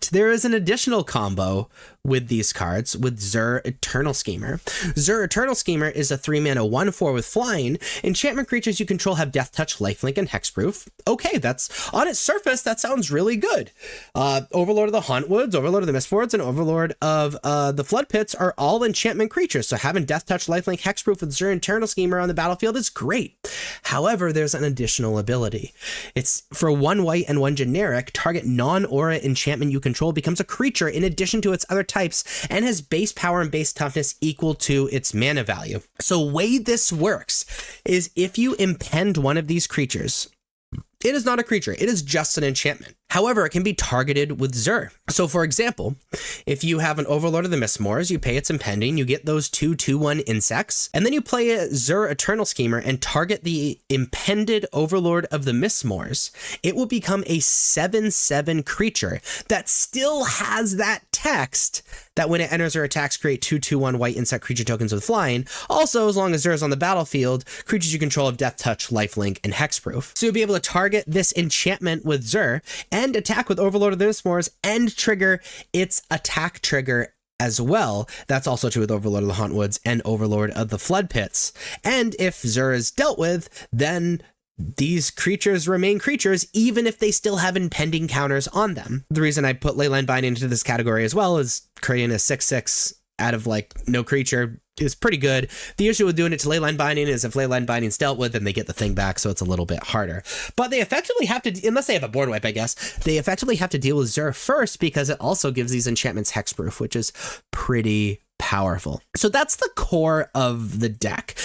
But there is an additional combo with these cards with Zur Eternal Schemer. Zur Eternal Schemer is a 3-mana 1/4 with flying. Enchantment creatures you control have Death Touch, Lifelink, and Hexproof. Okay, that's on its surface, that sounds really good. Overlord of the Hauntwoods, Overlord of the Mistborns, and Overlord of the Flood Pits are all enchantment creatures, so having Death Touch, Lifelink, Hexproof with Zur Eternal Schemer on the battlefield is great. However, there's an additional ability. It's for 1 white and 1 generic, target non-aura enchantment you control becomes a creature in addition to its other types and has base power and base toughness equal to its mana value. So way this works is if you impend one of these creatures, it is not a creature, it is just an enchantment. However, it can be targeted with Zur. So for example, if you have an Overlord of the Mistmoors, you pay its impending, you get those 2/2/1 insects, and then you play a Zur Eternal Schemer and target the impended Overlord of the Mistmoors, it will become a 7/7 creature that still has that text that when it enters or attacks, create 2/2/1 white insect creature tokens with flying. Also, as long as Zur is on the battlefield, creatures you control have Death Touch, Lifelink, and Hexproof. So you'll be able to target this enchantment with Zur and attack with Overlord of the Mistmoors and trigger its attack trigger as well. That's also true with Overlord of the Hauntwoods and Overlord of the Flood Pits. And if Zur is dealt with, then these creatures remain creatures even if they still have impending counters on them. The reason I put Leyline Binding into this category as well is creating a 6/6 out of like no creature is pretty good. The issue with doing it to Leyline Binding is if Leyline Binding's dealt with, then they get the thing back, so it's a little bit harder. But they effectively have to, unless they have a board wipe, I guess, they effectively have to deal with Zur first because it also gives these enchantments hexproof, which is pretty powerful. So that's the core of the deck.